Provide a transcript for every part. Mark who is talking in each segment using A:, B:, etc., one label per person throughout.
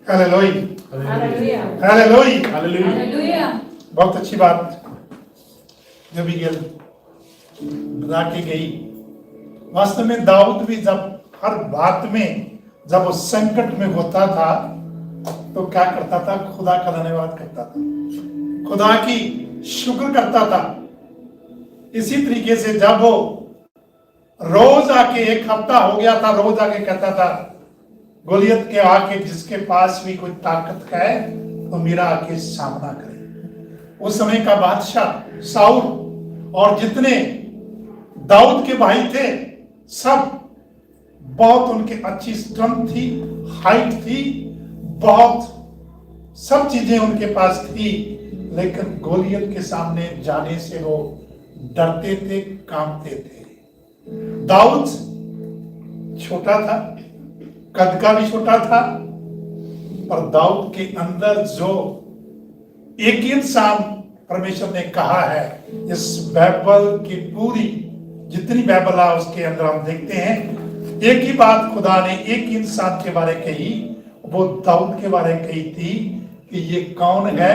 A: Hallelujah,
B: hallelujah,
A: hallelujah.
B: बहुत अच्छी बात जो बिगल बता के गई। वास्तव में दाऊद भी जब हर बात में जब वो संकट में होता था तो क्या करता था? खुदा का धन्यवाद करता था, खुदा की शुक्र करता था। इसी तरीके से जब वो रोज आके, एक हफ्ता हो गया था, रोज आके कहता था गोलियत के आके जिसके पास भी कोई ताकत है तो मेरा आके सामना करे। उस समय का बादशाह साउल और जितने दाऊद के भाई थे सब बहुत उनकी अच्छी स्ट्रेंथ थी, हाइट थी, बहुत सब चीजें उनके पास थी, लेकिन गोलियत के सामने जाने से वो डरते थे, कांपते थे। दाऊद छोटा था, कद का भी छोटा था, पर दाऊद के अंदर जो एक इंसान परमेश्वर ने कहा है, इस बाइबल की पूरी जितनी बाइबल है उसके अंदर हम देखते हैं एक ही बात खुदा ने एक इंसान के बारे कही, वो दाऊद के बारे कही थी कि ये कौन है?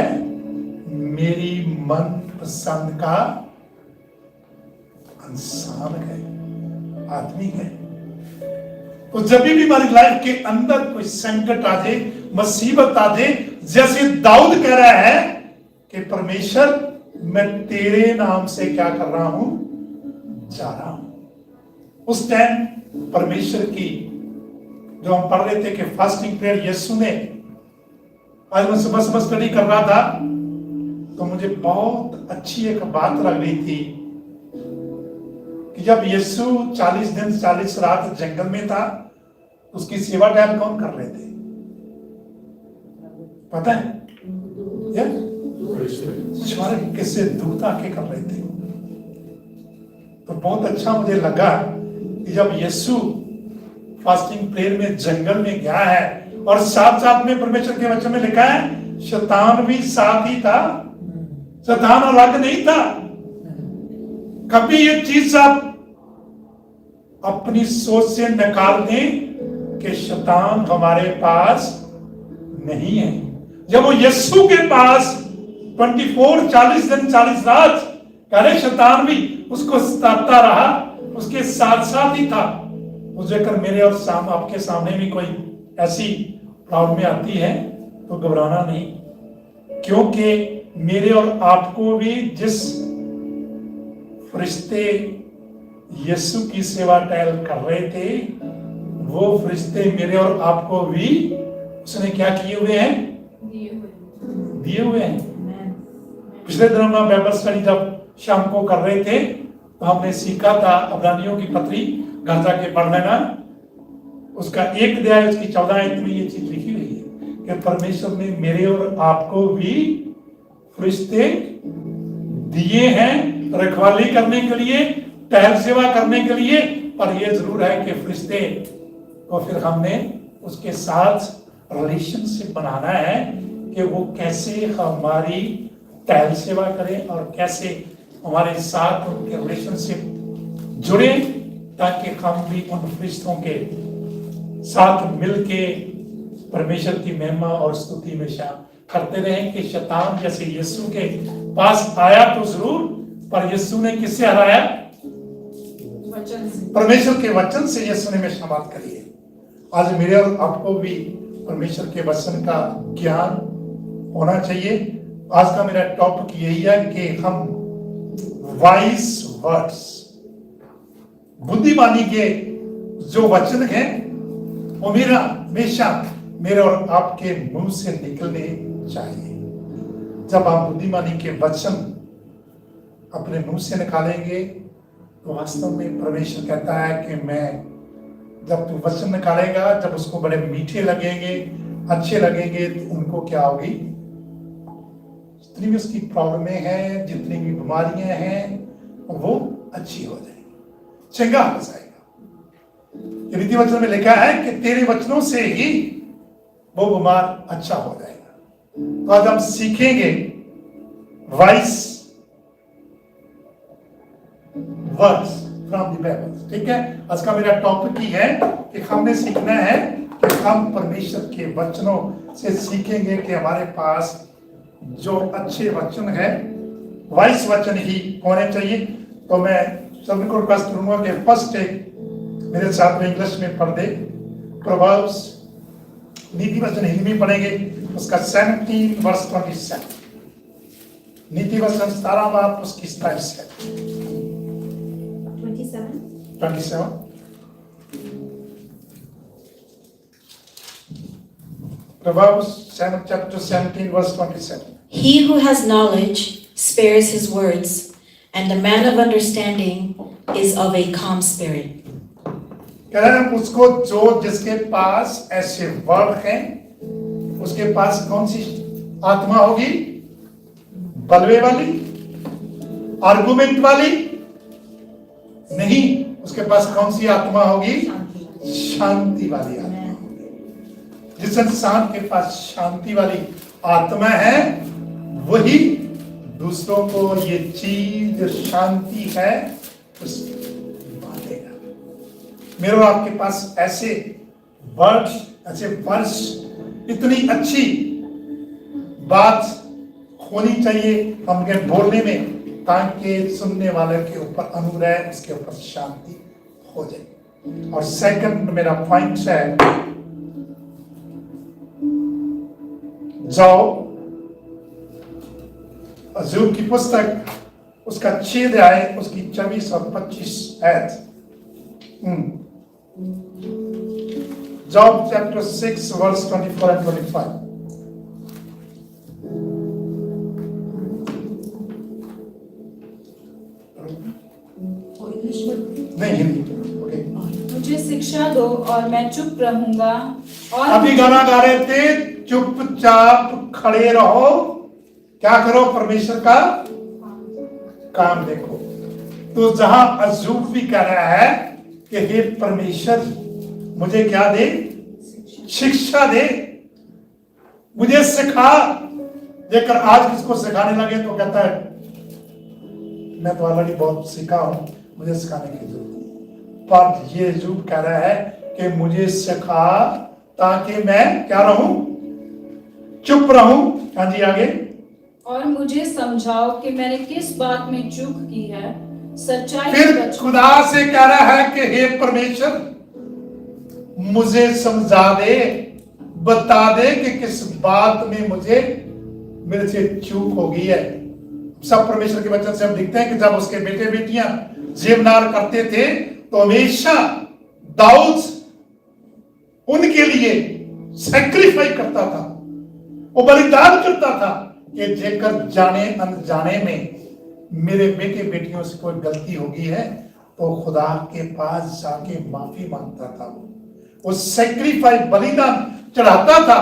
B: मेरी मन पसंद का इंसान है, आदमी है। तो जब भी हमारी लाइफ के अंदर कोई संकट आ जाए, मुसीबत आ जाए, जैसे दाऊद कह रहा है कि परमेश्वर मैं तेरे नाम से क्या कर रहा हूं? जा रहा हूं। उस टाइम परमेश्वर की जो हम पढ़ रहे थे कि फास्टिंग प्रेयर यीशु ने, आज मैं सुबह सुबह स्टडी कर रहा था तो मुझे बहुत अच्छी एक बात लग रही थी कि जब यीशु 40 दिन 40 रात जंगल में था, उसकी सेवा टाइम कौन कर रहे थे? पता है? स्वर्ग किससे दूत आके कर रहे थे। तो बहुत अच्छा मुझे लगा कि जब यीशु फास्टिंग प्रेयर में जंगल में गया है और साथ साथ में परमेश्वर के वचन में लिखा है शैतान भी साथ ही था, शैतान अलग नहीं था। कभी ये चीज आप अपनी सोच से निकाल दें कि शैतान हमारे पास नहीं है। जब वो यीशु के पास 24 40 दिन 40 रात करे, शैतान भी उसको सताता रहा, उसके साथ साथ ही था। उस जगह मेरे और आपके सामने भी कोई ऐसी प्रॉब्लम आती है तो घबराना नहीं, क्योंकि मेरे और आपको भी जिस फरिश्ते यीशु की सेवा टहल कर रहे थे, वो फरिश्ते मेरे और आपको भी उसने क्या किए हुए हैं? दिए हुए हैं। पिछले दिनों में बाइबल स्टडी जब शाम को कर रहे थे तो हमने सीखा था इब्रानियों की पत्री, घर जाके पढ़ लेना, उसका 1 अध्याय उसकी 14 आयत में ये चीज लिखी हुई है कि परमेश्वर ने मेरे और आपको भी फरिश्ते दिए हैं रखवाली करने के लिए, टहल सेवा करने के लिए। पर यह जरूर है कि फरिश्ते को फिर हमने उसके साथ रिलेशनशिप बनाना है कि वो कैसे हमारी टहल सेवा करें और कैसे हमारे साथ उनके रिलेशनशिप जुड़े, ताकि हम भी उन फरिश्तों के साथ मिलके परमेश्वर की महिमा और स्तुति में करते रहें। कि शैतान जैसे यीशु के पास आया तो जरूर, पर यीशु ने किससे हराया? परमेश्वर के वचन से यीशु ने में बात करी है। आज मेरे और आपको भी परमेश्वर के वचन का ज्ञान होना चाहिए। आज का मेरा टॉपिक यही है कि हम वाइज वर्ड्स, बुद्धिमानी के जो वचन हैं वो मेरा हमेशा मेरे और आपके मुंह से निकलने चाहिए। जब आप बुद्धिमानी के वचन अपने मुंह से निकालेंगे तो वास्तव में परमेश्वर कहता है कि मैं, जब तू वचन निकालेगा, जब उसको बड़े मीठे लगेंगे, अच्छे लगेंगे, तो उनको क्या होगी? जितनी भी उसकी प्रॉब्लमें हैं, जितनी भी बीमारियां हैं, वो अच्छी हो जाएगी, चंगा हो जाएगा। रीति वचन में लिखा है कि तेरे वचनों से ही वो बीमार अच्छा हो जाएगा। तो आज हम सीखेंगे vice words from the Bible. ठीक है, आज का मेरा टॉपिक ही है कि हमने सीखना है कि हम परमेश्वर के वचनों से सीखेंगे कि हमारे पास जो अच्छे वचन है वाइस वचन ही होने चाहिए। तो मैं सभी को रिक्वेस्ट करूंगा कि फर्स्ट एक मेरे साथ में इंग्लिश में पढ़ दे। प्रोवर्ब्स, नीति वचन हिंदी में पढ़ेंगे, उसका 17 वर्स 27। नीति वचन 17 बाब उसकी 27 है। 27 Proverbs chapter 17 verse 27.
A: He who has knowledge spares his words, and the man of understanding is of a calm spirit.
B: कह रहे हैं उसको जो जिसके पास ऐसे वर्ड हैं, उसके पास कौन सी आत्मा होगी? बलवे वाली, आर्गुमेंट वाली नहीं, उसके पास कौन सी आत्मा होगी? शांति वाली आत्मा। जिस इंसान के पास शांति वाली आत्मा है वही दूसरों को ये चीज जो शांति है उस बांटेगा। मेरे और आपके पास ऐसे वर्ड्स, ऐसे वर्ष, इतनी अच्छी बात होनी चाहिए हमके बोलने में, ताकि सुनने वाले के ऊपर अनुग्रह, उसके ऊपर शांति हो जाए। और सेकंड मेरा पॉइंट है, जाओ अय्यूब की पुस्तक उसका 6 अध्याय उसकी 24 और 25 आयत। Job chapter 6 verse 24 and 25। नहीं, हिंदी। ओके।
C: मुझे शिक्षा दो और मैं चुप रहूंगा। और
B: अभी गाना गा रहे थे, चुपचाप खड़े रहो, क्या करो? परमेश्वर का काम देखो। तो जहां अय्यूब भी कह रहा है कि हे परमेश्वर मुझे क्या दे? शिक्षा दे, मुझे सिखा। लेकर आज किसको सिखाने लगे तो कहता है मैं तो ऑलरेडी बहुत सीखा हूं, मुझे सिखाने की जरूरत नहीं। पर ये अय्यूब कह रहा है कि मुझे सिखा ताकि मैं क्या रहूं? चुप रहूं। हाँ जी, आगे।
C: और मुझे समझाओ कि मैंने किस बात में चूक की है। सच्चाई
B: फिर खुदा से कह रहा है कि हे परमेश्वर मुझे समझा दे, बता दे कि किस बात में मुझे मेरे से चूक हो गई है। सब परमेश्वर के वचन से हम देखते हैं कि जब उसके बेटे बेटियां जीवनार करते थे तो हमेशा दाऊद उनके लिए सैक्रिफाइस करता था, वो बलिदान करता था कि जेकर जाने अनजाने में मेरे बेटे बेटियों से कोई गलती होगी है तो खुदा के पास जाके माफी मांगता था। वो सैक्रिफाइस, बलिदान चढ़ाता था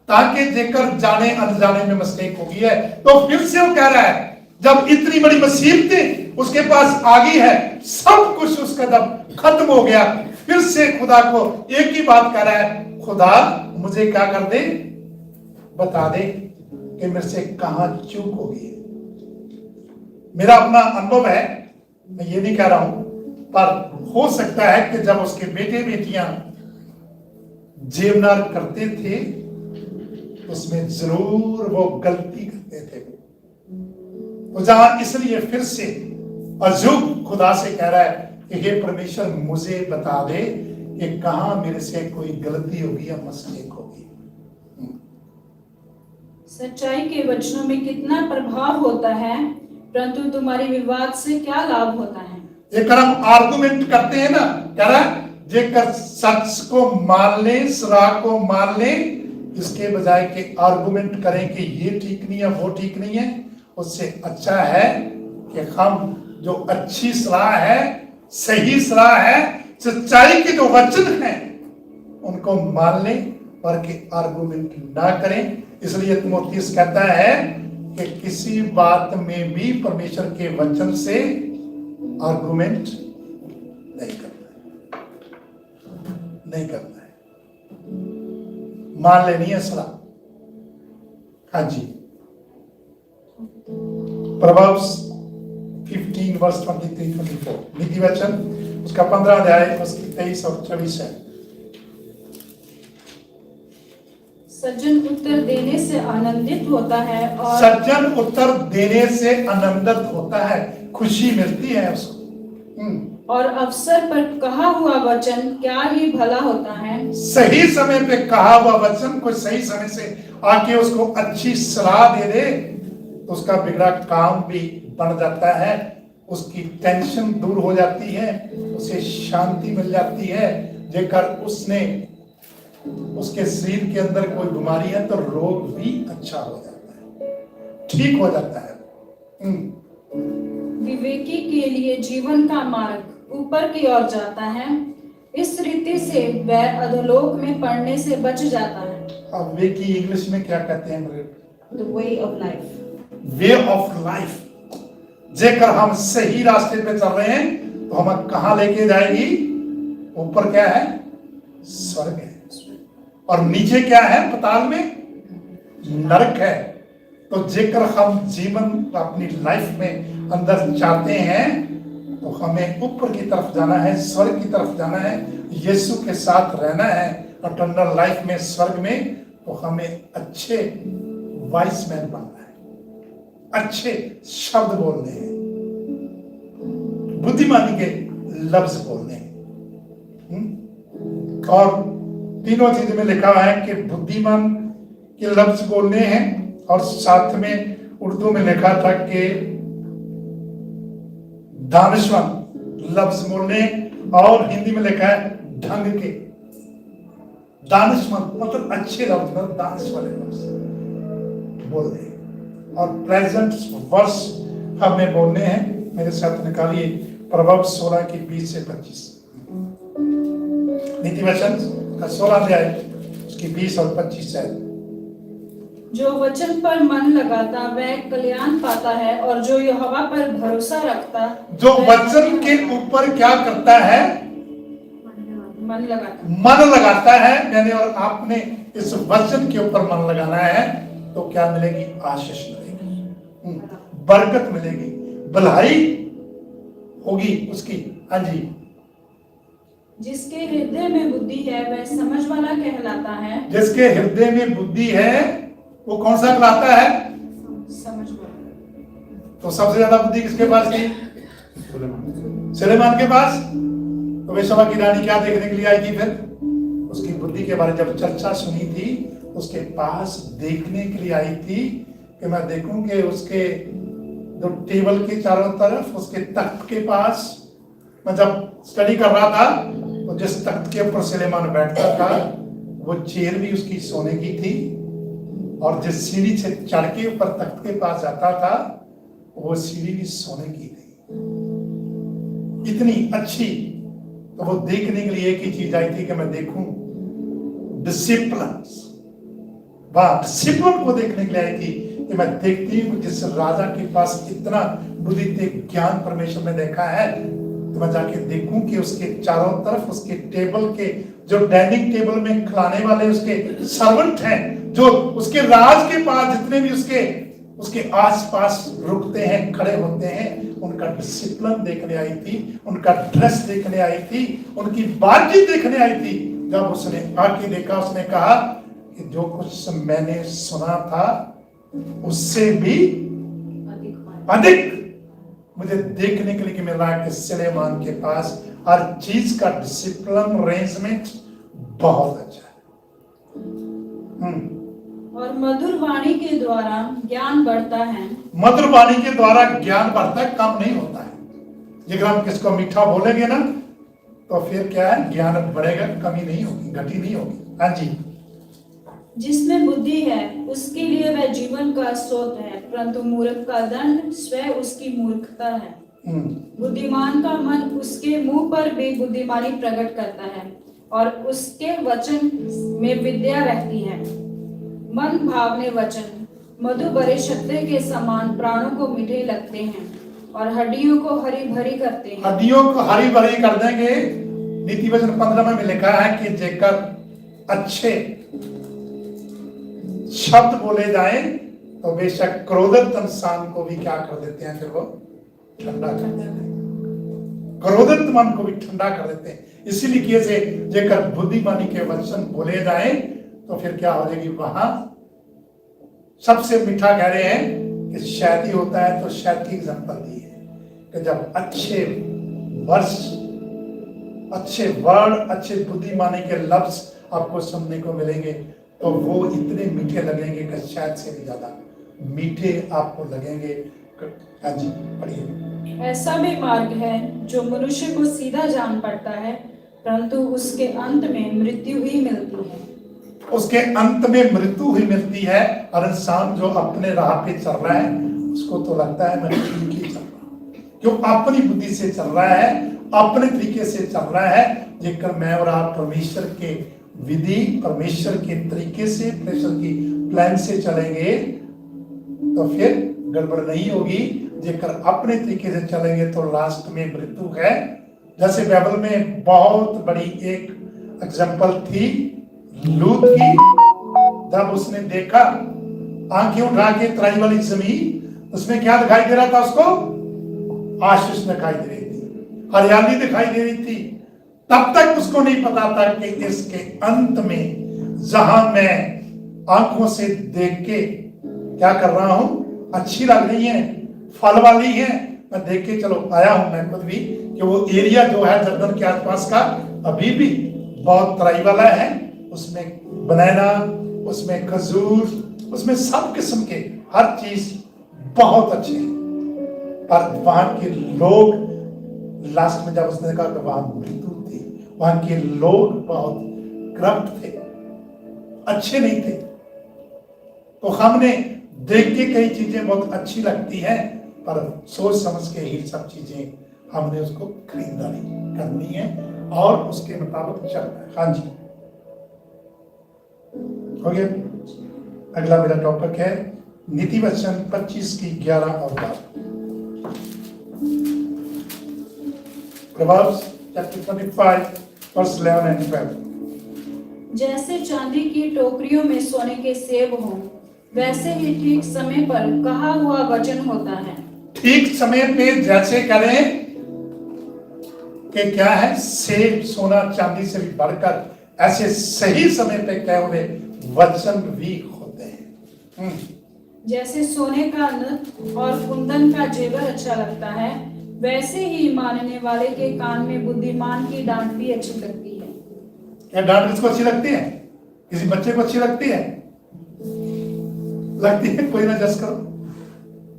B: ताकि जेकर जाने अनजाने में मिस्टेक होगी है। तो फिर से वो कह रहा है जब इतनी बड़ी मुसीबतें उसके पास आ गई है, सब कुछ उसका जब खत्म हो गया, फिर से खुदा को एक ही बात कह रहा है, खुदा मुझे क्या कर दे? बता दे कि मेरे से कहां चूक हो गई है। मेरा अपना अनुभव है, मैं ये नहीं कह रहा हूं, पर हो सकता है कि जब उसके बेटे बेटियां जीवनार करते थे उसमें जरूर वो गलती करते थे। तो जहां इसलिए फिर से अय्यूब खुदा से कह रहा है कि हे परमेश्वर मुझे बता दे कि कहां मेरे से कोई गलती होगी या मिस्टेक होगी।
C: सच्चाई के वचनों में कितना प्रभाव होता है, परंतु तुम्हारी विवाद से क्या लाभ होता है।
B: जेकर हम आर्गुमेंट करते हैं ना, कह रहा है जेकर सच को मान ले, सलाह को मान ले, इसके बजाय के आर्गुमेंट करें कि ये ठीक नहीं है, वो ठीक नहीं है, उससे अच्छा है कि हम जो अच्छी सलाह है, सही सलाह है, सच्चाई के जो वचन हैं उनको मान लें और कि आर्गुमेंट ना करें। इसलिए तीमुथियुस कहता है कि किसी बात में भी परमेश्वर के वचन से आर्गुमेंट नहीं करना है, नहीं करना है, मान लेनी है सलाह। हाँ जी, प्रोवर्ब्स 15 वर्स 23-24 नीति वचन उसका 15 अध्याय उसकी 23 और 24 है।
C: सज्जन उत्तर देने से आनंदित होता है और
B: सज्जन उत्तर देने से आनंदित होता है, खुशी मिलती है उसको।
C: और अवसर पर कहा हुआ वचन क्या ही भला होता है।
B: सही समय पे कहा हुआ वचन कोई सही समय से आके उसको अच्छी सलाह दे दे तो उसका बिगड़ा काम भी बन जाता है, उसकी टेंशन दूर हो जाती है, उसे शांति मिल जाती है। जेकर उसने उसके शरीर के अंदर कोई बीमारी है तो रोग भी अच्छा हो जाता है, ठीक हो जाता है।
C: विवेकी के लिए जीवन का मार्ग ऊपर की ओर जाता है, इस रीति से वह अधोलोक में पड़ने से बच जाता है।
B: अब वे की इंग्लिश में क्या कहते हैं?
A: The way of life.
B: Way of life. जेकर हम सही रास्ते पे चल रहे हैं तो हमें कहां लेके जाएगी? ऊपर क्या है? स्वर्ग है, और नीचे क्या है? पाताल में नरक है। तो जेकर हम जीवन अपनी लाइफ में अंदर चाहते हैं तो हमें ऊपर की तरफ जाना है, स्वर्ग की तरफ जाना है, यीशु के साथ रहना है इटर्नल लाइफ में, स्वर्ग में। तो हमें अच्छे वाइस मैन बनना है, अच्छे शब्द बोलने हैं, बुद्धिमानी के लफ्ज बोलने हैं। और तीनों चीज में लिखा हुआ है कि बुद्धिमान के लफ्ज बोलने हैं, और साथ में उर्दू में लिखा था कि दानिशमंद लफ्ज बोलने, और हिंदी में लिखा है ढंग के। दानिशमंद मतलब अच्छे लफ्ज, मतलब दानिश वाले लफ्ज बोलने, और प्रेजेंट वर्स हमें बोलने हैं। मेरे साथ निकालिए प्रभाव 16 की 20 से 25। नीति वचन का 16 अध्याय उसकी 20 और 25 है।
C: जो वचन पर मन लगाता वह कल्याण पाता है, और जो यहोवा पर भरोसा रखता
B: जो वचन के ऊपर क्या करता है? मन लगाता है। मैंने और आपने इस वचन के ऊपर मन लगाना है तो क्या मिलेगी? आशीष मिलेगी, बरकत मिलेगी, भलाई होगी उसकी। हाँ जी।
C: जिसके हृदय में बुद्धि है वह समझ वाला कहलाता है।
B: जिसके हृदय में बुद्धि है वो कौन सा कहलाता है?
C: समझ वाला।
B: तो सबसे ज्यादा बुद्धि किसके पास थी? सुलेमान के पास। तो वेश्या की रानी क्या देखने के लिए आई थी? फिर उसकी बुद्धि के बारे में जब चर्चा सुनी थी, उसके पास देखने के लिए आई थी कि मैं देखूं कि उसके जो टेबल के चारों तरफ, उसके तख्त के पास, मैं जब स्टडी कर रहा था तो जिस तख्त के ऊपर सुलेमान बैठता था वो चेयर भी उसकी सोने की थी, और जिस सीढ़ी से चढ़ के ऊपर तख्त के पास जाता था वो सीढ़ी भी सोने की थी, इतनी अच्छी। तो वो देखने के लिए एक ही चीज आई थी कि मैं देखूं डिसिप्लिन। वाह, डिसिप्लिन को देखने के लिए आई थी कि मैं देखती हूं जिस राजा के पास इतना बुद्धि ज्ञान परमेश्वर ने देखा है, तो मैं जाके देखूं कि उसके चारों तरफ उसके टेबल के जो डाइनिंग टेबल में खिलाने वाले उसके सर्वेंट हैं, जो उसके राज के पास जितने भी उसके आसपास रुकते हैं, खड़े होते हैं, उनका डिसिप्लिन देखने आई थी, उनका ड्रेस देखने आई थी, उनकी बातचीत देखने आई थी। जब उसने आके देखा, उसने कहा कि जो कुछ मैंने सुना था उससे भी अधिक मुझे देखने के लिए मिल रहा है कि सुलेमान के पास हर चीज का डिसिप्लिन, अरेंजमेंट बहुत अच्छा है।
C: और मधुर वाणी के द्वारा ज्ञान बढ़ता है।
B: मधुर वाणी के द्वारा ज्ञान बढ़ता है, कम नहीं होता है। अगर हम किसको मीठा बोलेंगे ना तो फिर क्या है? ज्ञान बढ़ेगा, कमी नहीं होगी, घटी नहीं होगी। हाँ जी।
C: जिसमें बुद्धि है उसके लिए वह जीवन का स्रोत है, परंतु मूर्ख का दंड स्वयं उसकी मूर्खता है। बुद्धिमान का मन उसके मुंह पर भी बुद्धिमानी प्रकट करता है, और उसके वचन में विद्या रहती है। मन भावने वचन मधु भरे शक्ति के समान प्राणों को मीठे लगते हैं, और हड्डियों को हरी भरी करते हैं।
B: हड्डियों को हरी भरी कर देंगे। नीति वचन 15 में लिखा है कि जेकर अच्छे शब्द बोले जाए तो बेशक क्रोधित इंसान को भी क्या कर देते हैं? फिर वो ठंडा कर देते हैं, क्रोधित मन को भी ठंडा कर देते हैं। इसीलिए से जेकर बुद्धिमानी के वचन बोले जाए तो फिर क्या हो जाएगी? वहां सबसे मीठा कह रहे हैं कि शायद ही होता है, तो शायद की एग्जाम्पल दी है कि जब अच्छे वर्ष, अच्छे वर्ड, अच्छे बुद्धिमानी के लफ्ज आपको सुनने को मिलेंगे तो वो इतने मीठे लगेंगे कि शायद से भी ज्यादा मीठे आपको लगेंगे। हाँ जी, पढ़िए।
C: ऐसा भी मार्ग है जो मनुष्य को सीधा जान पड़ता है, परंतु उसके अंत में मृत्यु ही मिलती है।
B: उसके अंत में मृत्यु ही मिलती है। और इंसान जो अपने राह पे चल रहा है उसको तो लगता है मैं ठीक ही चल रहा हूं, क्यों? अपनी बुद्धि से चल रहा है, अपने तरीके से चल रहा है। जेकर मैं और आप परमेश्वर के विधि, परमेश्वर के तरीके से, परमेश्वर की प्लान से चलेंगे तो फिर गड़बड़ नहीं होगी। जेकर अपने तरीके से चलेंगे तो लास्ट में मृत्यु है। जैसे बाइबल में बहुत बड़ी एक एग्जांपल थी लूत की। जब उसने देखा आंखें उठा के तराई वाली जमीन, उसमें क्या दिखाई दे रहा था? उसको आशीष दिखाई दे रही थी, हरियाली दिखाई दे रही थी। तब तक उसको नहीं पता था कि इसके अंत में जहां मैं आंखों से देख के क्या कर रहा हूं, अच्छी लग रही है, फल वाली है, मैं देख के चलो आया हूं मैं खुद भी कि वो एरिया जो है जर्दन के आसपास का अभी भी बहुत तराई वाला है। उसमें बनाना, उसमें खजूर, उसमें सब किस्म के हर चीज बहुत अच्छे हैं। पर वहां के लोग लास्ट में जब उसने कहा कि वहां मृत्यु थी, वहां के लोग बहुत करप्ट थे, अच्छे नहीं थे। तो हमने देख के कई चीजें बहुत अच्छी लगती हैं, पर सोच समझ के ही सब चीजें हमने उसको खरीदारी करनी है और उसके मुताबिक चलना है। हाँ जी, हो गया। अगला मेरा टॉपिक है नीति वचन 25 की 11 और 12। Proverbs chapter 25 verse 11 and 12।
C: जैसे चांदी की टोकरियों में सोने के सेब हों, वैसे ही ठीक समय पर कहा हुआ वचन होता है।
B: ठीक समय पे जैसे करें कि क्या है, सेब सोना चांदी से भी बढ़कर, ऐसे सही समय पे कहे हुए वचन भी होते हैं।
C: जैसे सोने का नथ और कुंदन का जेवर अच्छा लगता है, वैसे ही मानने वाले के कान में बुद्धिमान की डांट भी अच्छी लगती है।
B: क्या डांट किसको अच्छी लगती है? किसी बच्चे को अच्छी लगती है? लगती है? कोई ना जज करो,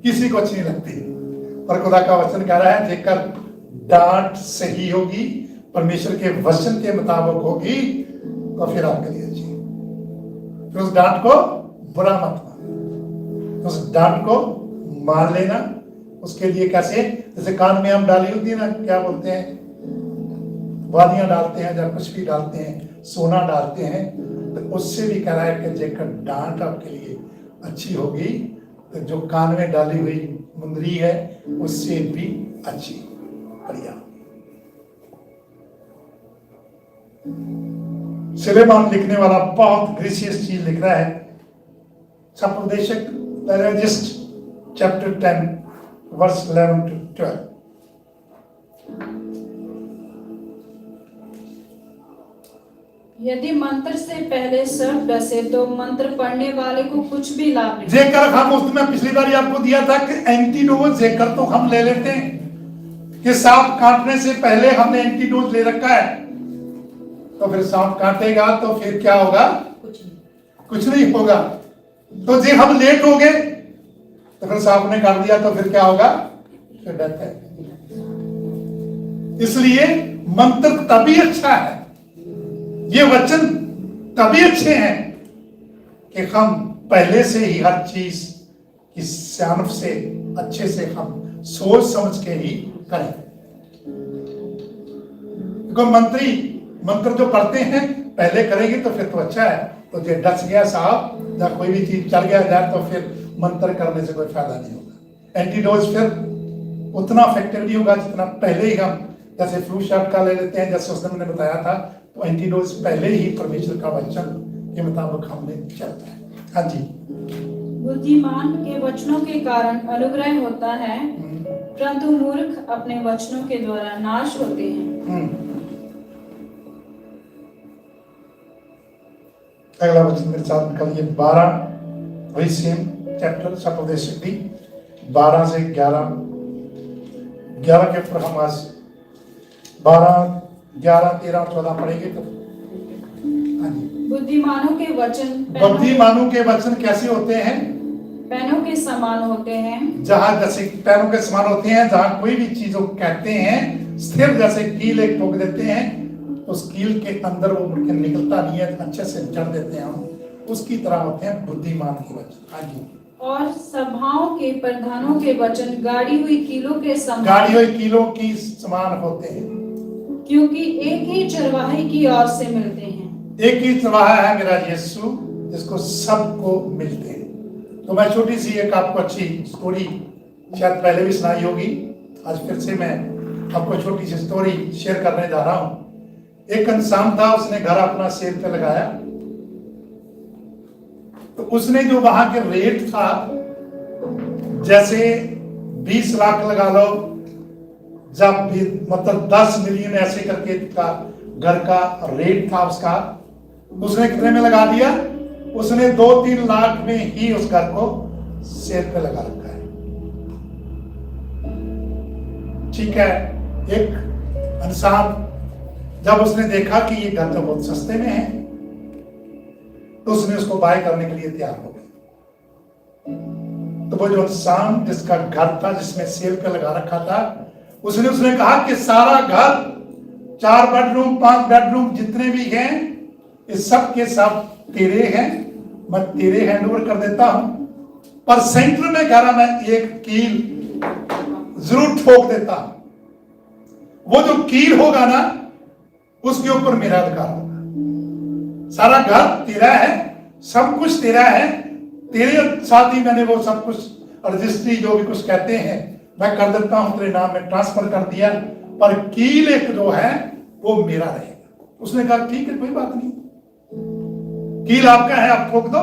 B: किसी को अच्छी नहीं लगती। पर खुदा का वचन कह रहा है जेकर डांट सही होगी, परमेश्वर के वचन के मुताबिक होगी, तो फिर आपके लिए अच्छी। फिर उस डांट को बुरा मत मानो, उस डांट को मान लेना। उसके लिए कैसे? जैसे कान में हम डाली होती है ना, क्या बोलते हैं, वादियां डालते हैं, जब कुछ भी डालते हैं, सोना डालते हैं, तो उससे भी कह रहा है कि जेकर डांट आपके लिए अच्छी होगी तो जो कान में डाली हुई मुंदरी है उससे भी अच्छी बढ़िया। सुलेमान लिखने वाला बहुत ग्रेसियस चीज लिख रहा है। सप्तदेशक पैराजिस्ट चैप्टर 10 वर्स 11 to 12।
C: यदि मंत्र से पहले सर्प डसे तो मंत्र पढ़ने वाले को कुछ भी लाभ नहीं।
B: जेकर हम उसमें पिछली बार आपको दिया था कि एंटीडोज जेकर तो हम ले लेते हैं कि सांप काटने से पहले हमने एंटीडोज ले रखा है, तो फिर सांप काटेगा तो फिर क्या होगा? कुछ नहीं होगा। तो जे हम लेट हो गए तो फिर सांप ने काट दिया तो फिर क्या होगा? फिर डेथ है। इसलिए मंत्र तभी अच्छा है, ये वचन तभी अच्छे हैं कि हम पहले से ही हर चीज की सियानत से अच्छे से हम सोच समझ के ही करें। क्योंकि मंत्र जो पढ़ते हैं पहले करेंगे तो फिर तो अच्छा है। तो जो डस गया साहब या कोई भी चीज चल गया जाए तो फिर मंत्र करने से कोई फायदा नहीं होगा। एंटीडोज फिर उतना इफेक्टिव नहीं होगा जितना पहले ही हम, जैसे फ्लू शॉट का ले लेते हैं, जैसे उसने मैंने बताया था, तो एंटीडोज पहले ही परमेश्वर का वचन के मुताबिक हमने चलता है। हाँ जी,
C: बुद्धिमान के वचनों के कारण अनुग्रह होता है, परंतु मूर्ख अपने वचनों के द्वारा नाश होते हैं।
B: अगला वचन मेरे साथ निकालिए 12, वही सेम चैप्टर सप्तदेशिक भी 12 से 11 के ऊपर हम आज 12, 11, 13 और 14 पढ़ेंगे। तो हाँ जी,
C: बुद्धिमानों के वचन
B: बुद्धिमानों के वचन कैसे होते हैं?
C: पैनों के समान होते हैं,
B: जहां जैसे पैरों के समान होते हैं, जहां कोई भी चीज को कहते हैं स्थिर, जैसे कील एक ठोक देते हैं, उस कील के अंदर वो मुड़ के निकलता नहीं है, अच्छे से जड़ देते हैं हम, उसकी तरह होते हैं बुद्धिमान के वचन। हाँ जी,
C: और सभाओं के प्रधानों के वचन गाड़ी हुई कीलों के
B: गाड़ी
C: समान,
B: हुई कीलों की समान होते हैं,
C: क्योंकि एक ही चरवाहे की ओर से मिलते हैं।
B: एक ही चरवाहा है मेरा यीशु, जिसको सबको मिलते हैं। तो मैं छोटी सी एक आपको अच्छी स्टोरी शायद पहले भी सुनाई होगी, आज फिर से मैं आपको छोटी सी स्टोरी शेयर करने जा रहा हूं। एक इंसान था, उसने घर अपना सेल पे लगाया, तो उसने जो वहां के रेट था, जैसे 20 लाख लगा लो, जब भी मतलब 10 मिलियन ऐसे करके का घर का रेट था उसका, उसने कितने में लगा दिया? उसने 2-3 लाख में ही उस घर को सेल पे लगा रखा है। ठीक है, एक इंसान जब उसने देखा कि ये घर तो बहुत सस्ते में है, तो उसने उसको बाय करने के लिए तैयार हो गया। तो वो जो इंसान जिसका घर था, जिसमें सेल पे लगा रखा था, उसने कहा कि सारा घर, 4 बेडरूम 5 बेडरूम जितने भी हैं, ये सब के सब तेरे हैं, मैं तेरे हैंडओवर कर देता हूं, पर सेंटर में कह रहा मैं एक कील जरूर ठोक देता हूं। वो जो कील होगा ना, उसके ऊपर मेरा अधिकार होगा। सारा घर तेरा है, सब कुछ तेरा है, तेरे साथ ही मैंने वो सब कुछ रजिस्ट्री जो भी कुछ कहते हैं मैं कर देता हूं, तेरे नाम में ट्रांसफर कर दिया, पर कील एक जो है वो मेरा रहेगा। उसने कहा ठीक है, कोई बात नहीं, कील आपका है, आप ठोक दो,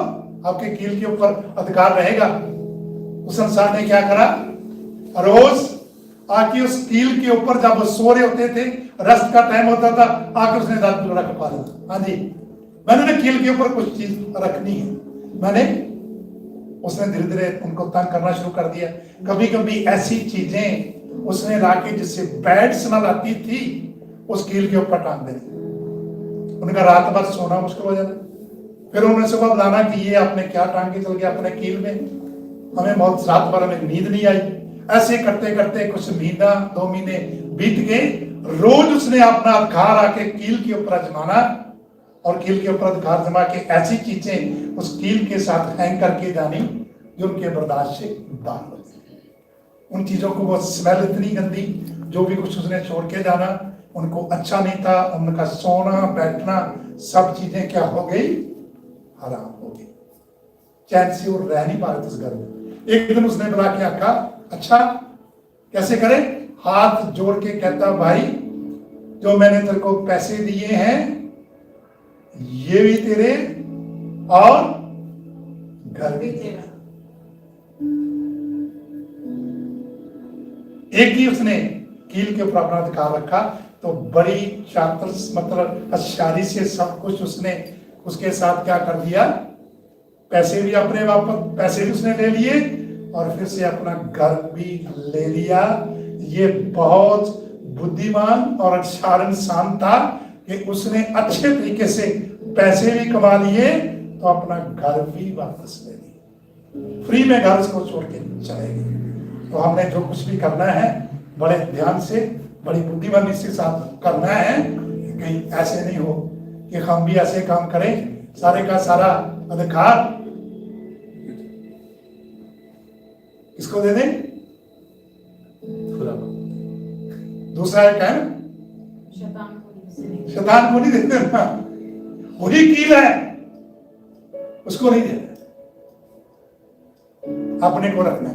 B: आपके कील के ऊपर अधिकार रहेगा। उस इंसान ने क्या करा? रोज आके उस कील के ऊपर, जब वो सो रहे होते थे, रेस्ट का टाइम होता था, आके उसने रात में रख पा देता, हाँ जी मैंने ना कील के ऊपर कुछ चीज रखनी है, मैंने उसने धीरे धीरे उनको तंग करना शुरू कर दिया। कभी कभी ऐसी चीजें उसने लाके जिससे बैड स्मेल आती थी, उस कील के ऊपर टांग देनी। उनका रात भर सोना मुश्किल हो जाता। फिर उन्होंने सुबह बताना कि ये आपने क्या टांग के चल गया अपने कील में, हमें बहुत रात भर हमें नींद नहीं आई। ऐसे करते करते कुछ महीना 2 महीने बीत गए। रोज उसने अपना अधिकार आके कील के ऊपर जमाना, और कील के ऊपर अधिकार जमा के ऐसी चीजें उस कील के साथ हैंग करके जानी जो उनके बर्दाश्त से बाहर हो। उन चीजों को वो स्मेल इतनी गंदी, जो भी कुछ उसने छोड़ के जाना उनको अच्छा नहीं था। उनका सोना बैठना सब चीजें क्या हो गई? हराम हो गई। चैन से वो रह नहीं पा रहे थे उस घर में। एक दिन उसने बुला के आका, अच्छा कैसे करे? हाथ जोड़ के कहता, भाई जो मैंने तेरे को पैसे दिए हैं ये भी तेरे और घर भी तेरा। एक ही उसने कील के ऊपर अपना अधिकार रखा, तो बड़ी चातर मतलब होशियारी से सब कुछ उसने उसके साथ क्या कर दिया? पैसे भी अपने वापस, पैसे भी उसने ले लिए और फिर से अपना घर भी ले लिया। ये बहुत बुद्धिमान और अच्छा इंसान था कि उसने अच्छे तरीके से पैसे भी कमा लिए तो अपना घर भी वापस ले लिया, फ्री में घर उसको छोड़ के चले गए। तो हमने जो कुछ भी करना है बड़े ध्यान से, बड़ी बुद्धिमानी से साथ करना है, कहीं ऐसे नहीं हो कि हम भी ऐसे काम करें, सारे का सारा अधिकार किसको दे दें? दूसरा है क्या? शैतान को नहीं देते ना, वही कील है, उसको नहीं देना, अपने को रखना।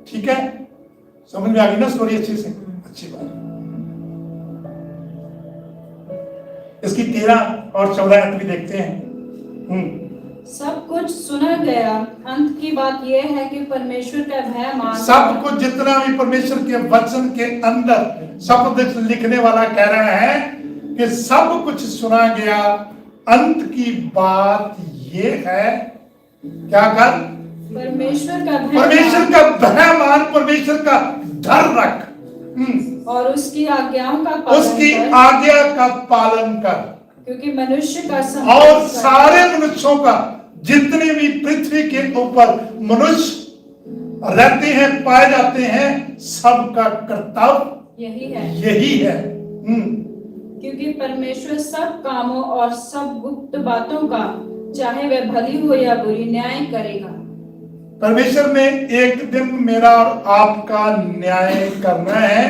B: ठीक है, समझ में आ गई ना स्टोरी? अच्छी से अच्छी बात। इसकी 13 और 14 अंत भी देखते हैं।
C: सब कुछ सुना गया, अंत की बात यह है कि परमेश्वर का भय मान।
B: सब कुछ जितना भी परमेश्वर के वचन के अंदर सब कुछ लिखने वाला कह रहा है कि सब कुछ सुना गया, अंत की बात ये है, क्या कर?
C: परमेश्वर का
B: परमेश्वर
C: भय
B: का भय मान, परमेश्वर का डर रख,
C: और उसकी आज्ञाओं का पालन
B: उसकी
C: कर,
B: आज्ञा का पालन कर,
C: क्योंकि मनुष्य का
B: और
C: संबंध
B: सारे मनुष्यों का, जितने भी पृथ्वी के ऊपर मनुष्य रहते हैं, पाए जाते हैं, सबका कर्तव्य यही है।
C: क्योंकि परमेश्वर सब कामों और सब गुप्त बातों का, चाहे वह भली हो या बुरी, न्याय करेगा।
B: परमेश्वर ने एक दिन मेरा और आपका न्याय करना है,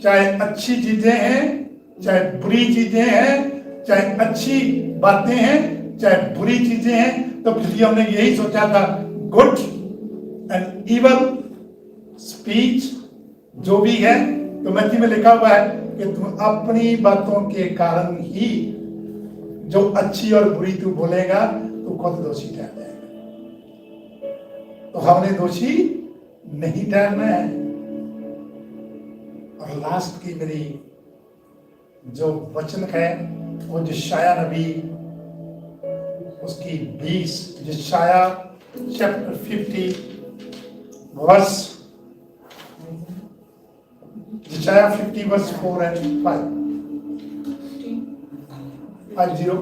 B: चाहे अच्छी चीजें हैं, चाहे बुरी चीजें हैं, चाहे अच्छी बातें हैं, चाहे बुरी चीजें हैं। तो पिछले हमने यही सोचा था, गुड एंड इवल स्पीच जो भी है, तो मैथी में लिखा हुआ है कि तुम अपनी बातों के कारण ही जो अच्छी और बुरी तू बोलेगा तो खुद दोषी ठहर जाएगा। तो हमने दोषी नहीं ठहरना है। और लास्ट की मेरी जो वचन है वो यशायाह नबी उसकी 20, यशायाह चैप्टर 50 वर्स, यशायाह 50 वर्स 4 and 5, 50।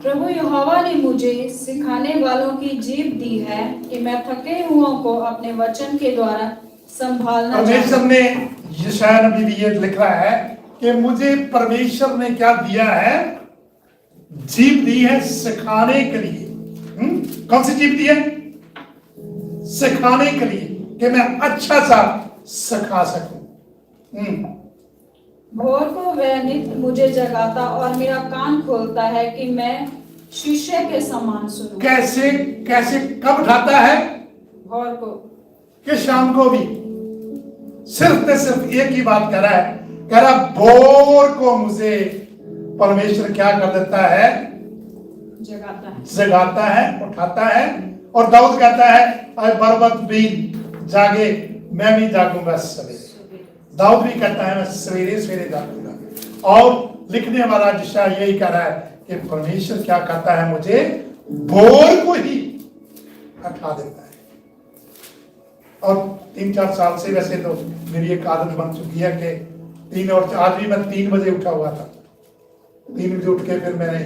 C: प्रभु यहोवा ने मुझे सिखाने वालों की जीभ दी है कि मैं थके हुओं को अपने वचन के द्वारा संभालना
B: परमेश्वर ने, यशायाह नबी भी ये लिख रहा है कि मुझे परमेश्वर ने क्या दिया है? जीभ दी है सिखाने के लिए। कौन सी जीभ दी है? सिखाने के लिए, कि मैं अच्छा सा सिखा सकूं।
C: भोर को वह नित्य मुझे जगाता और मेरा कान खोलता है कि मैं शीशे के समान सुनूं।
B: कैसे कैसे कब उठाता है?
C: भोर को,
B: कि शाम को भी। सिर्फ ने सिर्फ एक ही बात कह रहा है, कह रहा भोर को मुझे परमेश्वर क्या कर देता है? जगाता है, उठाता है। और दाऊद कहता है, अरे बरबत भी जागे मैं भी जागूंगा सवेरे। दाऊद भी कहता है मैं सवेरे सवेरे जागूंगा। और लिखने वाला यशायाह यही कह रहा है कि परमेश्वर क्या कहता है, मुझे भोर को ही उठा देता है। और 3-4 साल से वैसे तो मेरी एक आदत बन चुकी है कि 3 और आज भी मैं 3 बजे उठा हुआ था। 3 बजे उठ के फिर मैंने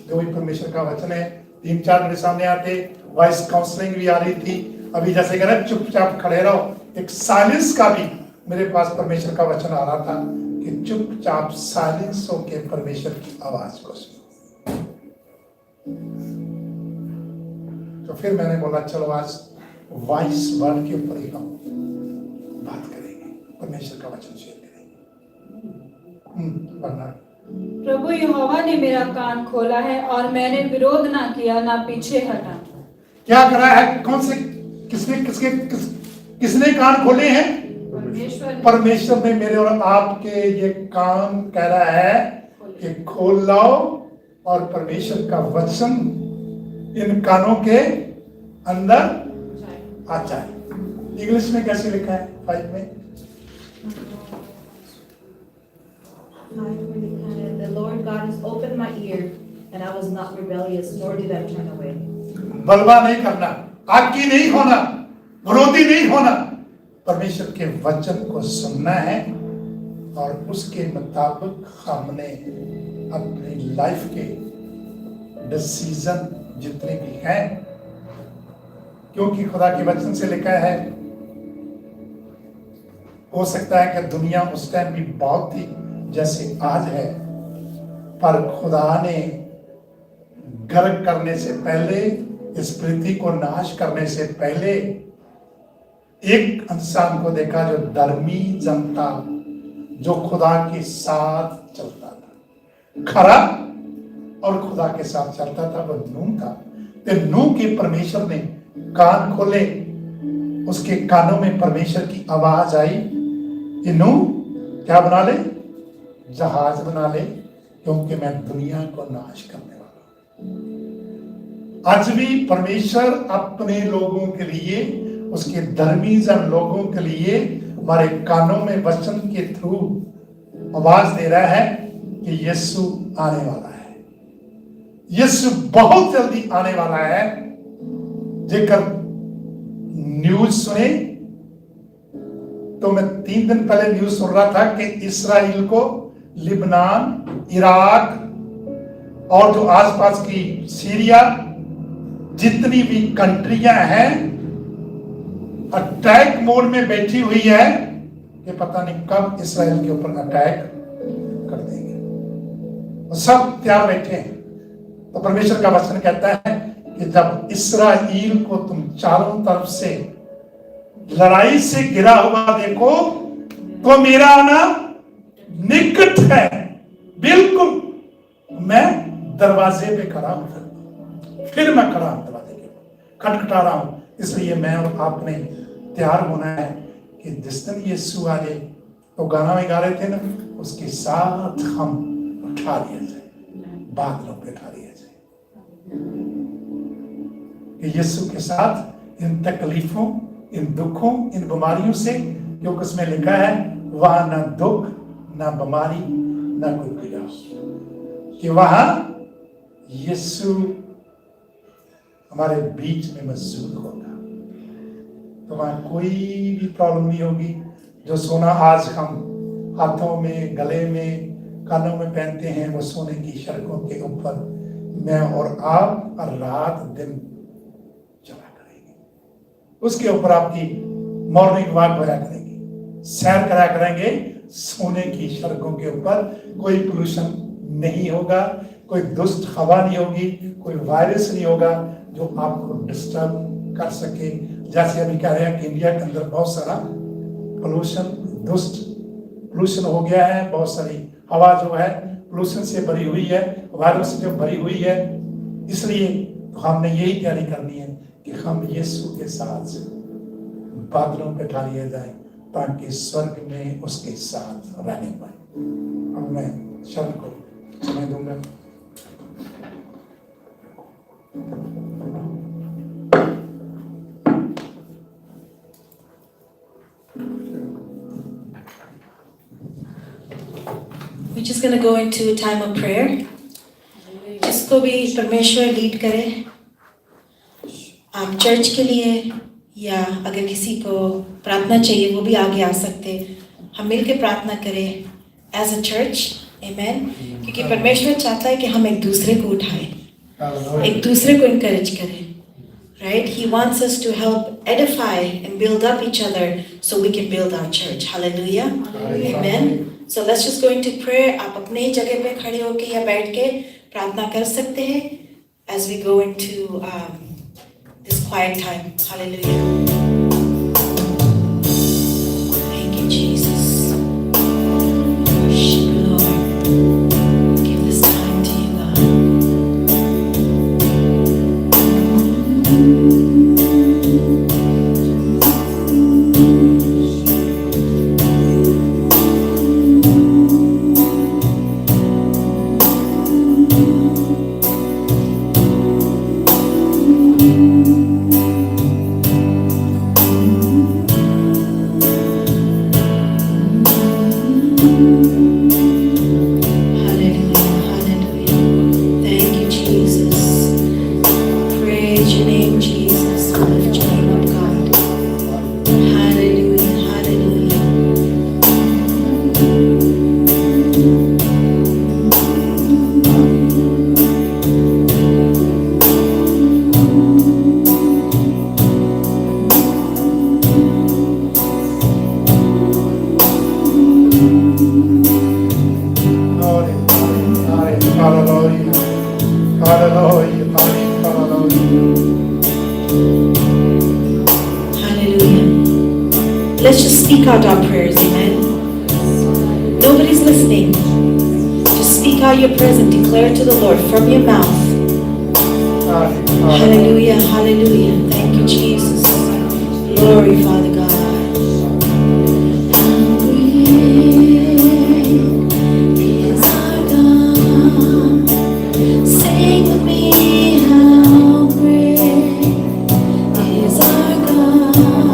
B: जो भी परमेश्वर का वचन है 3-4 मेरे सामने आते, वॉइस काउंसलिंग भी आ रही थी। अभी जैसे कह रहे चुपचाप खड़े रहो, एक साइलेंस का भी मेरे पास परमेश्वर का वचन आ रहा था कि चुपचाप साइलेंस होके परमेश्वर की आवाज को सुनो। तो फिर मैंने बोला चलो आज वॉइस वर्ड के ऊपर ही हम बात करेंगे, परमेश्वर का वचन शेयर करेंगे।
C: प्रभु यहोवा ने मेरा कान खोला है और मैंने विरोध ना किया, ना पीछे हटा। क्या
B: करा है? कौन से, किसने कान खोले हैं? परमेश्वर ने मेरे और आपके ये कान कह रहा है कि खोल लाओ और परमेश्वर का वचन इन कानों के अंदर आ जाए। इंग्लिश में कैसे लिखा है? 5 में
D: The Lord God has opened my ear, and I was not rebellious, nor did I turn away.
B: बलवा नहीं करना, आकी नहीं होना, विरोधी नहीं होना। परमेश्वर के वचन को सुनना है और उसके मुताबिक हमने अपनी लाइफ के डिसीजन जितने भी हैं, क्योंकि खुदा के वचन से लिखा है, हो सकता है कि दुनिया उस टाइम भी बहुत थी जैसे आज है, पर खुदा ने गर्क करने से पहले, इस पृथ्वी को नाश करने से पहले एक इंसान को देखा जो धर्मी जनता, जो खुदा के साथ चलता था, खरा और खुदा के साथ चलता था, वो नूह था। तो नूह के परमेश्वर ने कान खोले, उसके कानों में परमेश्वर की आवाज आई कि नूह क्या बना ले? जहाज बना ले, क्योंकि मैं दुनिया को नाश करने वाला हूं। आज भी परमेश्वर अपने लोगों के लिए उसके धर्मी जन लोगों के लिए हमारे कानों में वचन के थ्रू आवाज दे रहा है कि यीशु आने वाला है, यीशु बहुत जल्दी आने वाला है। जेकर न्यूज सुने तो मैं 3 दिन पहले न्यूज सुन रहा था कि इस्राइल को लिबनान, इराक और जो आसपास की सीरिया जितनी भी कंट्रियां हैं अटैक मोड में बैठी हुई है कि पता नहीं कब इस्राइल के ऊपर अटैक कर देंगे। वो सब तैयार बैठे हैं। तो परमेश्वर का वचन कहता है कि जब इस्राइल को तुम चारों तरफ से लड़ाई से घिरा हुआ देखो तो मेरा आना निकट है, बिल्कुल। मैं दरवाजे पे खड़ा हूं, फिर मैं खड़ा हूं, दरवाजे के खटखटा रहा हूं। इसलिए मैं और आपने तैयार होना है कि जिस दिन यीशु आ जाए, तो गाना में गा रहे थे ना, उसके साथ हम उठा लिया जाए, बादलों पे उठा लिया जाए। कि यीशु के साथ इन तकलीफों, इन दुखों, इन बीमारियों से, क्योंकि उसमें लिखा है वहां ना दुख, ना बीमारी, ना कोई पीड़ा, कि वहां यीशु हमारे बीच में मौजूद होगा। तो वहां कोई भी प्रॉब्लम नहीं होगी। जो सोना आज हम हाथों में, गले में, कानों में पहनते हैं, वो सोने की सड़कों के ऊपर मैं और आप और रात दिन चला करेंगे। उसके ऊपर आपकी मॉर्निंग वॉक करा करेंगे, सैर करा करेंगे सोने की सड़कों के ऊपर। कोई पोल्यूशन नहीं होगा, कोई दुष्ट हवा नहीं होगी, कोई वायरस नहीं होगा जो आपको डिस्टर्ब कर सके। जैसे अभी कह रहे हैं कि इंडिया के अंदर बहुत सारा पोल्यूशन, दुष्ट पोल्यूशन हो गया है, बहुत सारी हवा जो है पोल्यूशन से भरी हुई है, वायरस से भरी हुई है। इसलिए तो हमने यही तैयारी करनी है कि हम यीशु के साथ बादलों पे उठा लिए जाए ताकि स्वर्ग में उसके साथ रहने पाए। अब मैं शब्द को समय दूंगा।
A: We're just going to go into a time of prayer. जिसको भी परमेश्वर लीड करे, आप चर्च के लिए या अगर किसी को प्रार्थना चाहिए वो भी आगे आ सकते। हम मिलकर प्रार्थना करें एज अ चर्च, आमेन। क्योंकि परमेश्वर चाहता है कि हम एक दूसरे को उठाएं, एक दूसरे को इनकरेज करें, right? He wants us to help edify and build up each other so we can build our church. Hallelujah. Amen. So let's just go into prayer. आप अपने जगह पे खड़े होके या बैठ के प्रार्थना कर सकते हैं as we go into this quiet time. Hallelujah. Thank you, Jesus. Worship you, Lord. Give this time to you, God. Let's just speak out our prayers, amen. Nobody's listening. Just speak out your prayers and declare it to the Lord from your mouth. Hallelujah, hallelujah. Thank you, Jesus. Glory, Father God. Sing with me, how great is our God.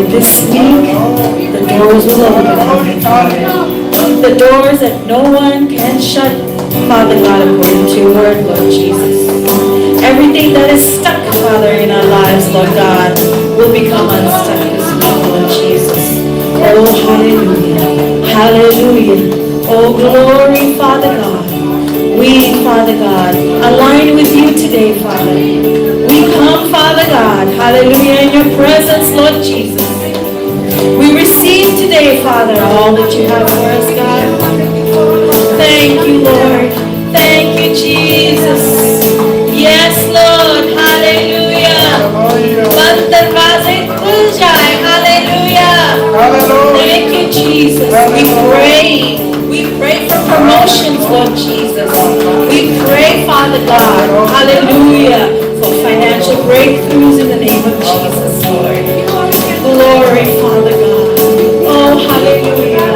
A: Father, this week the doors will open. The doors that no one can shut, Father God, according to your word, Lord Jesus. Everything that is stuck, Father, in our lives, Lord God, will become unstuck this week, Lord Jesus. Oh, hallelujah. Hallelujah. Oh, glory, Father God. We, Father God, align with you today, Father. We come, Father God, hallelujah, in your presence, Lord Jesus. We receive today, Father, all that you have for us, God. Thank you, Lord. Thank you, Jesus. Yes, Lord. Hallelujah. Hallelujah. Thank you, Jesus. We pray for promotions, Lord Jesus. We pray, Father God, hallelujah, for financial breakthroughs in the name of Jesus, Lord. Glory, Father God. Oh, hallelujah.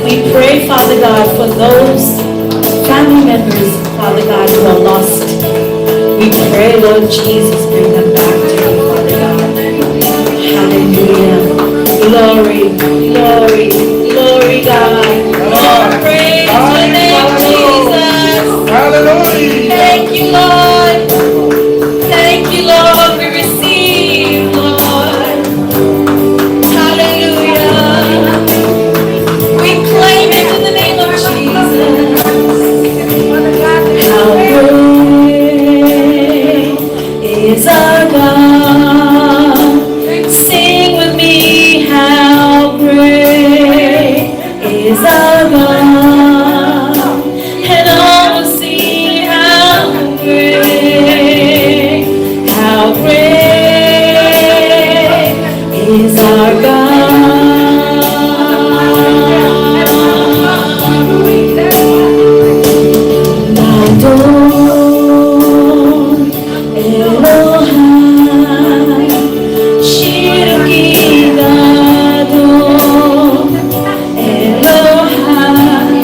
A: We pray, Father God, for those family members, Father God, who are lost. We pray, Lord Jesus, bring them back to you, Father God. Hallelujah. Glory, glory, glory, God. Oh, praise your name, Jesus.
B: Hallelujah.
A: Thank you, Lord. Thank you, Lord. We receive, Lord. Hallelujah. We claim it in the name of Jesus. How great is our God. Sing with me, how great is our God. And all will see how great is our God. Adon Elohai, Shir Gidadon Elohai,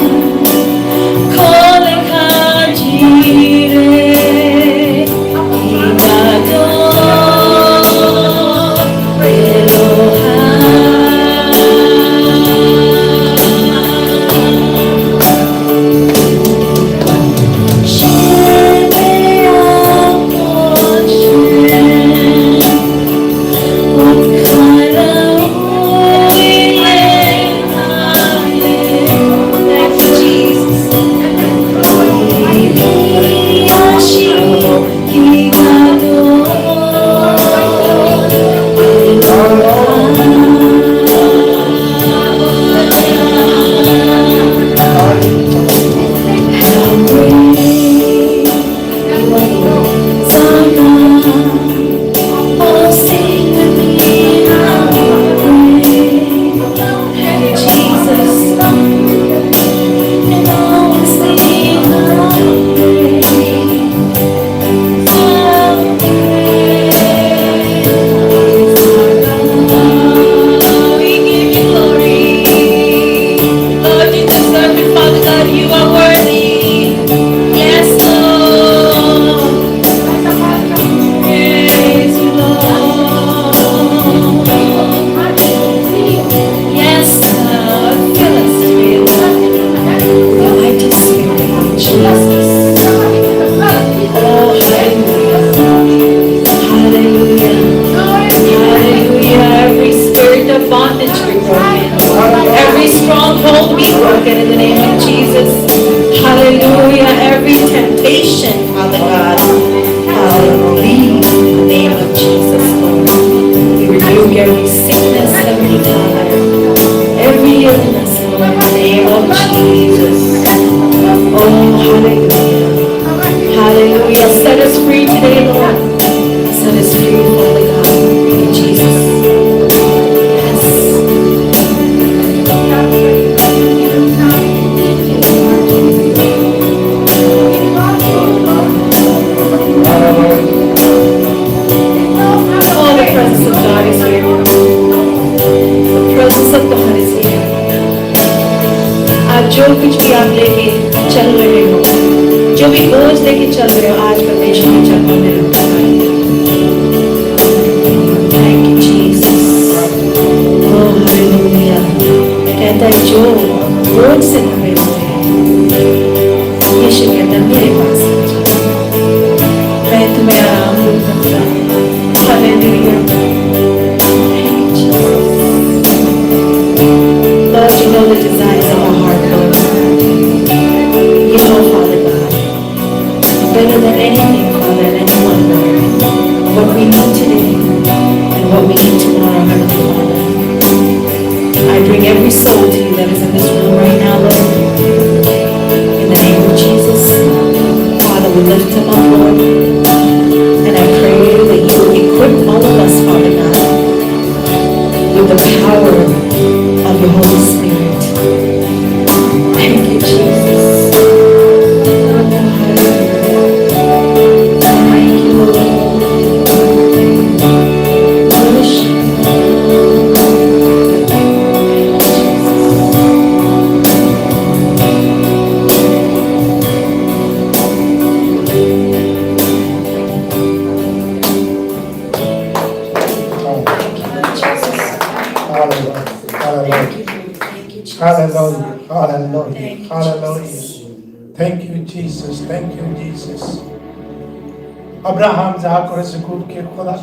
A: Kol Echad Jireh Gidadon जो कुछ भी आप लेके चल रहे हो, जो भी बोझ लेके चल रहे हो, आज परमेश्वर के चरणों में रखो। Thank you, Jesus. हालेलुया। कहता है जो बोझ से भरे हुए हैं, यीशु कहता है मेरे पास आ जाओ, मैं तुम्हें आराम दूंगा। Hallelujah. Lord, you know the desires of our heart, Lord. You know, Father God, better than anything, Father, and anyone, Lord, what we need today and what we need tomorrow, Heavenly Father. I bring every soul to you that is in this room right now, Lord. In the name of Jesus, Father, we lift him up, Lord. And I pray that you will equip all of us, Father God, with the power of your Holy Spirit. Thank you, Jesus. Thank you, Lord. Worship.
B: Hallelujah. Hallelujah.
A: Thank you, Jesus.
B: Hallelujah. Hallelujah.
A: Thank you,
B: Hallelujah.
A: Jesus.
B: Thank you, Jesus. Thank you, Jesus. Abraham जाक और यकूब के खुदा,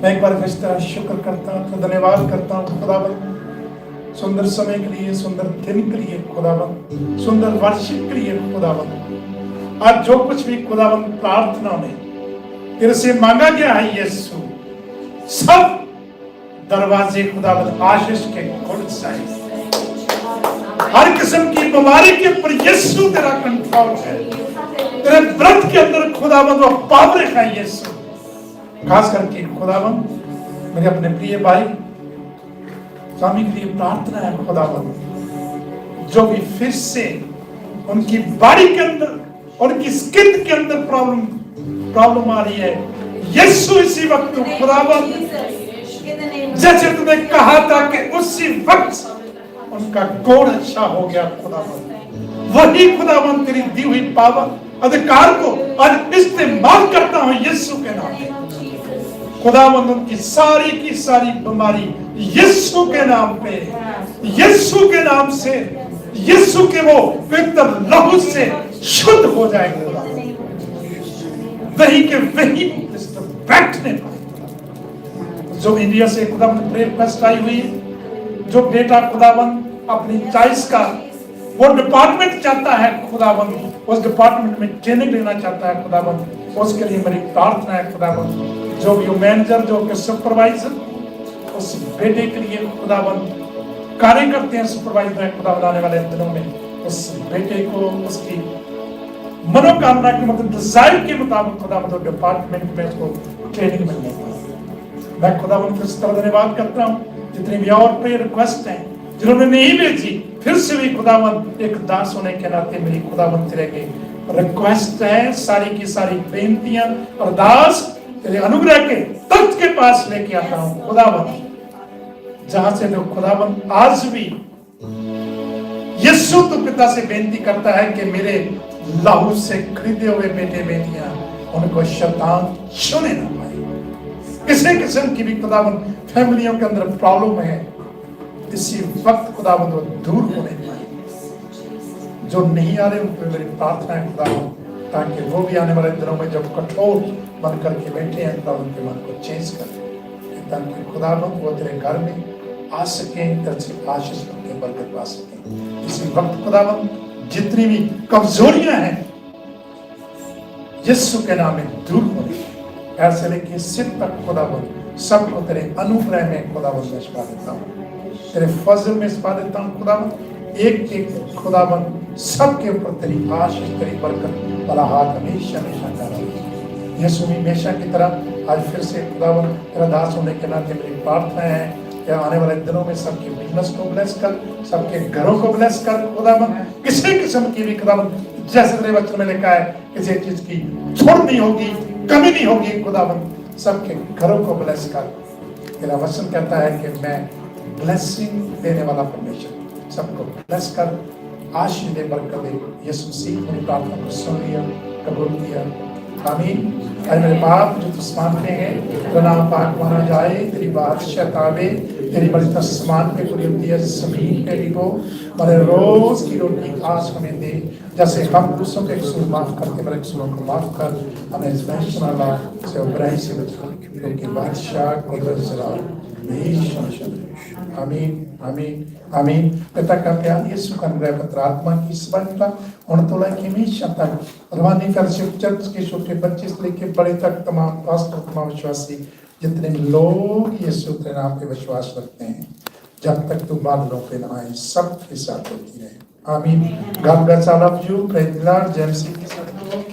B: मैं एक बार फिर से तेरा शुक्र करता हूँ, धन्यवाद करता हूँ खुदावन, सुंदर समय के लिए, सुंदर दिन के लिए खुदावन, सुंदर वर्षिप के लिए खुदावन। आज जो कुछ भी खुदावन प्रार्थना में तेरे से मांगा गया है यीशु, सब दरवाजे खुदावन आशीष के खुल जाए। हर किस्म की बीमारी के ऊपर यीशु तेरा कंट्रोल है। तेरे व्रत के अंदर खुदावन वो पावर है यीशु। खास करके खुदावन मेरे अपने प्रिय भाई स्वामी के लिए प्रार्थना है खुदावन, जो भी फिर से उनकी बॉडी के अंदर, उनकी स्किन के अंदर प्रॉब्लम आ रही है, यीशु इसी वक्त खुदावन जैसे तुमने कहा था कि उसी वक्त उनका गोड़ अच्छा हो गया खुदावन, वही खुदावन तेरी दी हुई पावर अधिकार को आज इस्तेमाल करता हूं यीशु के नाम पे। खुदावन उनकी सारी की सारी बीमारी यीशु के नाम पे, यीशु के नाम से, यीशु के वो पवित्र लहू से शुद्ध हो जाएंगे। वही के वही बैठने पाए। जो इंडिया से खुदावन प्रेयर रिक्वेस्ट आई हुई है, जो बेटा खुदावन अपनी चॉइस का वो डिपार्टमेंट चाहता है खुदावन, उस डिपार्टमेंट में ट्रेनिंग लेना चाहता है खुदावन, उसके लिए मेरी प्रार्थना है खुदावन। जो भी मैनेजर, जो कि सुपरवाइजर उस बेटे के लिए खुदावन कार्य करते हैं, सुपरवाइजर है खुदावन, आने वाले दिनों में उस बेटे को उसकी मनोकामना के मतलब डिजायर के मुताबिक खुदावन तो डिपार्टमेंट में उसको ट्रेनिंग मिलने पाए। मैं खुदावन फिर से धन्यवाद करता हूँ जितनी भी और प्रेयर रिक्वेस्ट हैं जिन्होंने नहीं भेजी, फिर से भी खुदावन एक दास होने के नाते मेरी खुदावन तेरे के रिक्वेस्ट है, सारी की सारी बेनतियां और दास तेरे अनुग्रह के तख्त के पास लेके आता हूँ खुदावन, जहां से जो खुदावन आज भी यीशु तो पिता से बेनती करता है कि मेरे लहू से खरीदे हुए बेटे बेटियां उनको शैतान छूने ना पाए। किसी किस्म की भी खुदावन फैमिलियों के अंदर प्रॉब्लम है, इसी वक्त खुदावन वो दूर होने पाए। जो नहीं आ रहे उन पर मेरी प्रार्थना है खुदावन, ताकि वो भी आने वाले दिनों में जब कठोर बन करके बैठे हैं खुदावन के मन को चेंज कर, ताकि खुदावन वो तेरे घर में आ सके, तेरे से आशीष के बरकत पा सके। इसी वक्त खुदावन जितनी भी कमजोरियां हैं यीशु के नाम में दूर होने, ऐसे लेके सिर तक खुदावन सबको तेरे अनुग्रह में खुदावन में छिपा देता हूँ, तेरे फजल में छिपा देता हूँ खुदावन। एक एक खुदावन सबके ऊपर तेरी आशीष, तेरी बरकत वाला हाथ हमेशा हमेशा डाला। यीशु भी हमेशा की तरह आज फिर से खुदावन तेरा दास होने के नाते मेरी प्रार्थना है कि आने वाले दिनों में सबके बिजनेस को ब्लेस कर, सबके घरों को ब्लेस कर खुदावन। किसी किस्म की भी खुदावन जैसे तेरे वचन में लिखा है किसी चीज की छोड़ नहीं होगी, कमी नहीं होगी खुदावन, सबके घरों को ब्लेस कर। तेरा वचन कहता है कि मैं ब्लेसिंग देने वाला परमेश्वर, सबको ब्लेस कर, आशीष दे, बरकत दे। यीशु मसीह मेरी प्रार्थना को सुन लिया, कबूल किया। आमीन। अरे मेरे बाप जो तू आसमान में है, तेरा नाम पाक माना जाए, तेरी बादशाह आवे, तेरी मर्जी आसमान पे पूरी होती है, जमीन पे भी हो। मेरे रोज की रोटी आज हमें दे, जैसे हम दूसरों के कसूर माफ करते, मेरे कसूरों को माफ कर, हमें इस मैशनाला से बुराई से बचा, क्योंकि बादशाह कुदरत जलाल आमीन आमीन आमीन। पिता का प्यार, यीशु का अनुग्रह, पवित्र आत्मा की सबका उणतोला की हमेशा तक भगवान फेलोशिप चर्च के छोटे बच्चे से लेकर बड़े तक तमाम पास्टर, तमाम विश्वासी जितने लोग यीशु के नाम पे विश्वास रखते हैं, जब तक तुम बादलों पे न आए, सबके साथ होती रहे। आमीन। God bless all of you. Praise the Lord. James